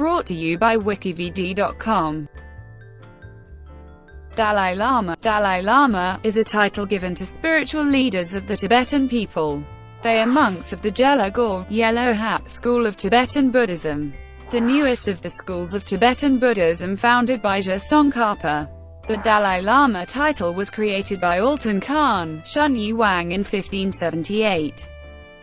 Brought to you by WikiVidi.com. Dalai Lama. Dalai Lama is a title given to spiritual leaders of the Tibetan people. They are monks of the Gelug or Yellow Hat school of Tibetan Buddhism, the newest of the schools of Tibetan Buddhism founded by Je Tsongkhapa. The Dalai Lama title was created by Altan Khan, Shunyi Wang in 1578.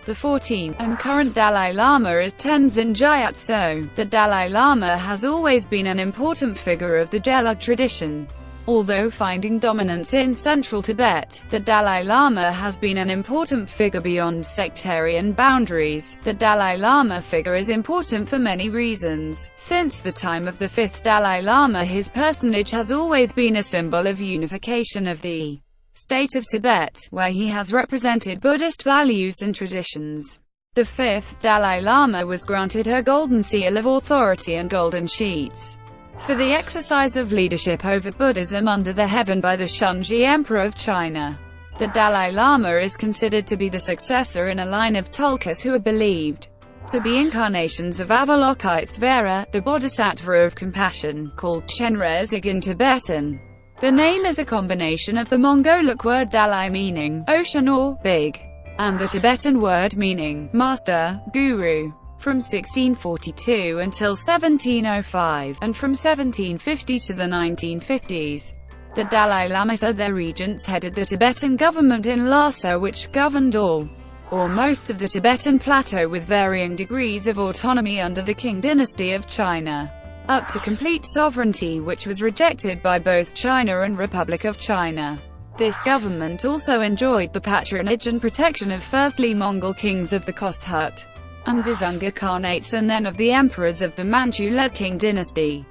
The 14th and current Dalai Lama is Tenzin Gyatso. The Dalai Lama has always been an important figure of the Gelug tradition. Although finding dominance in Central Tibet, the Dalai Lama has been an important figure beyond sectarian boundaries. The Dalai Lama figure is important for many reasons. Since the time of the Fifth Dalai Lama, his personage has always been a symbol of unification of the state of Tibet, where he has represented Buddhist values and traditions. The Fifth Dalai Lama was granted her golden seal of authority and golden sheets for the exercise of leadership over Buddhism under the heaven by the Shunzhi Emperor of China. The Dalai Lama is considered to be the successor in a line of tulkus who are believed to be incarnations of Avalokitesvara, the Bodhisattva of compassion, called Chenrezig in Tibetan. The name is a combination of the Mongolic word Dalai meaning ocean or big, and the Tibetan word meaning master, guru. From 1642 until 1705, and from 1750 to the 1950s, the Dalai Lamas or their regents headed the Tibetan government in Lhasa, which governed all or most of the Tibetan plateau with varying degrees of autonomy under the Qing dynasty of China, up to complete sovereignty, which was rejected by both China and Republic of China. This government also enjoyed the patronage and protection of firstly Mongol kings of the Koshut and Dzunga Khanates, and then of the emperors of the Manchu-led Qing dynasty.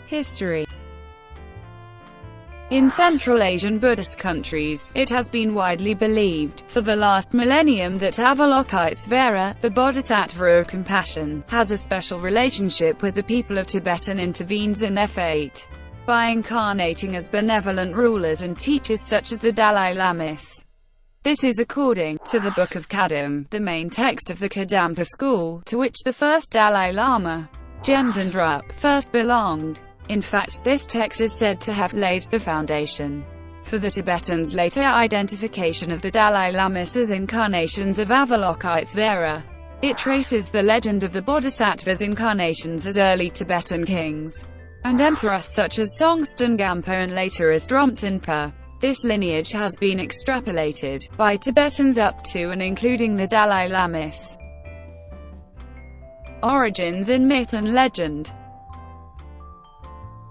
History. In Central Asian Buddhist countries, it has been widely believed, for the last millennium, that Avalokitesvara, the Bodhisattva of compassion, has a special relationship with the people of Tibet and intervenes in their fate by incarnating as benevolent rulers and teachers such as the Dalai Lamas. This is according to the Book of Kadam, the main text of the Kadampa school, to which the first Dalai Lama, Gendon Drup, first belonged. In fact, this text is said to have laid the foundation for the Tibetans' later identification of the Dalai Lamas as incarnations of Avalokitesvara. It traces the legend of the Bodhisattva's incarnations as early Tibetan kings and emperors such as Songtsen Gampo and later as Dromtenpa. This lineage has been extrapolated by Tibetans up to and including the Dalai Lamas. Origins in myth and legend.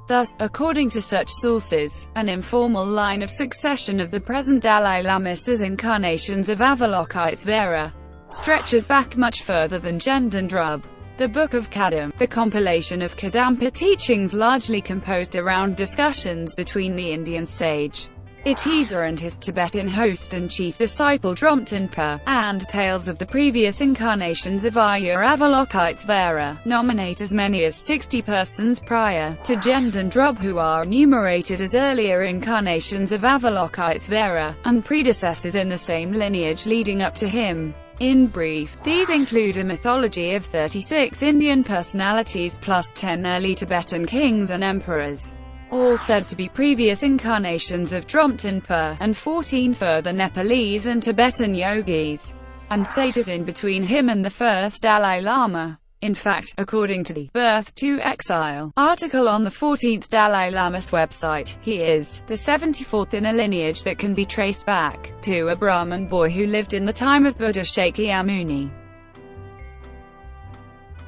Thus, according to such sources, an informal line of succession of the present Dalai Lamas as incarnations of Avalokitesvara stretches back much further than Gendon Drup. The Book of Kadam, the compilation of Kadampa teachings largely composed around discussions between the Indian sage Itisa and his Tibetan host and chief disciple Dromtenpa, and tales of the previous incarnations of Arya Avalokitesvara, nominate as many as 60 persons prior to Gendon Drup who are enumerated as earlier incarnations of Avalokitesvara, and predecessors in the same lineage leading up to him. In brief, these include a mythology of 36 Indian personalities plus 10 early Tibetan kings and emperors, all said to be previous incarnations of Dromtenpa, and 14 further Nepalese and Tibetan yogis and sages in between him and the first Dalai Lama. In fact, according to the Birth to Exile article on the 14th Dalai Lama's website, he is the 74th in a lineage that can be traced back to a Brahmin boy who lived in the time of Buddha Shakyamuni.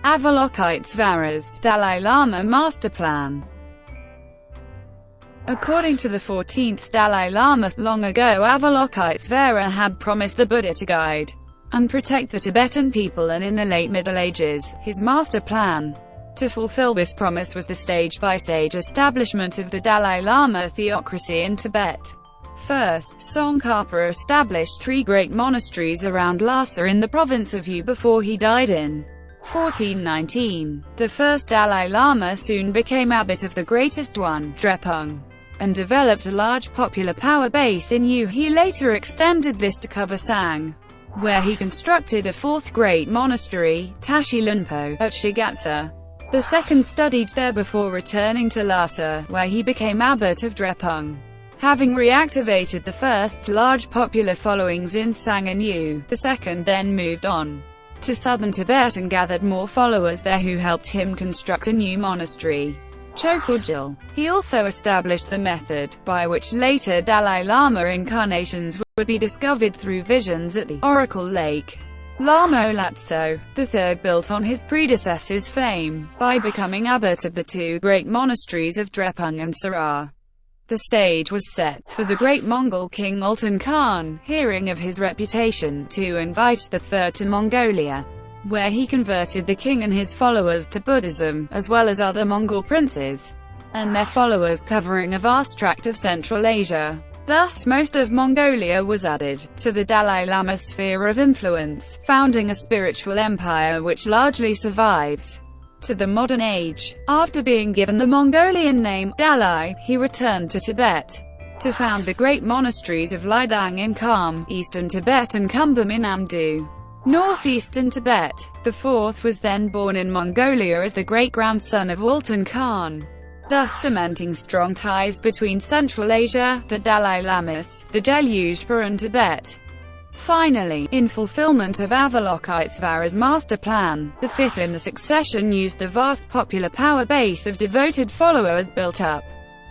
Avalokitesvara's Dalai Lama master plan. According to the 14th Dalai Lama, long ago Avalokitesvara had promised the Buddha to guide and protect the Tibetan people, and in the late Middle Ages, his master plan to fulfill this promise was the stage-by-stage establishment of the Dalai Lama theocracy in Tibet. First, Tsongkhapa established 3 great monasteries around Lhasa in the province of Yu before he died in 1419. The first Dalai Lama soon became abbot of the greatest one, Drepung, and developed a large popular power base in Yu. He later extended this to cover Sang. where he constructed a fourth great monastery, Tashi Lunpo, at Shigatse. The second studied there before returning to Lhasa, where he became abbot of Drepung. Having reactivated the first's large popular followings in Sanganyu, the second then moved on to southern Tibet and gathered more followers there who helped him construct a new monastery, Chokurjil. He also established the method, by which later Dalai Lama incarnations would be discovered through visions at the Oracle Lake. Lama Latso III built on his predecessor's fame, by becoming abbot of the two great monasteries of Drepung and Sara. The stage was set for the great Mongol king Altan Khan, hearing of his reputation, to invite the third to Mongolia, where he converted the king and his followers to Buddhism, as well as other Mongol princes and their followers covering a vast tract of Central Asia. Thus, most of Mongolia was added to the Dalai Lama's sphere of influence, founding a spiritual empire which largely survives to the modern age. After being given the Mongolian name, Dalai, he returned to Tibet to found the great monasteries of Lidang in Kham, eastern Tibet, and Kumbum in Amdo, northeastern Tibet. The fourth was then born in Mongolia as the great-grandson of Altan Khan, thus cementing strong ties between Central Asia, the Dalai Lamas, the Gelug, and Tibet. Finally, in fulfillment of Avalokitesvara's master plan, the fifth in the succession used the vast popular power base of devoted followers built up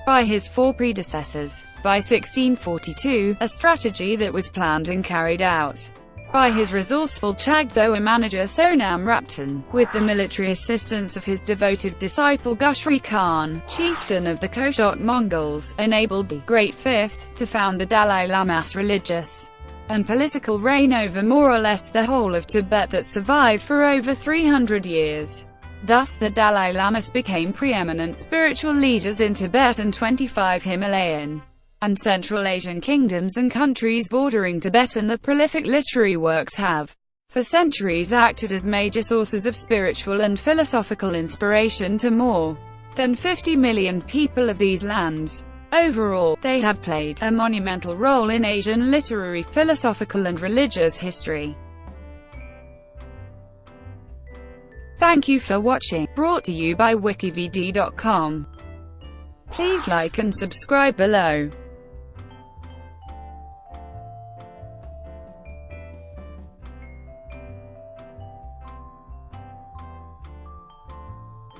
by his four predecessors. By 1642, a strategy that was planned and carried out by his resourceful Chagzoa manager Sonam Raptan, with the military assistance of his devoted disciple Gushri Khan, chieftain of the Khoshok Mongols, enabled the Great Fifth to found the Dalai Lama's religious and political reign over more or less the whole of Tibet that survived for over 300 years. Thus the Dalai Lamas became preeminent spiritual leaders in Tibet and 25 Himalayan and Central Asian kingdoms and countries bordering Tibet, and the prolific literary works have, for centuries, acted as major sources of spiritual and philosophical inspiration to more than 50 million people of these lands. Overall, they have played a monumental role in Asian literary, philosophical and religious history. Thank you for watching, brought to you by WikiVidi.com. Please like and subscribe below.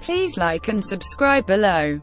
Please like and subscribe below.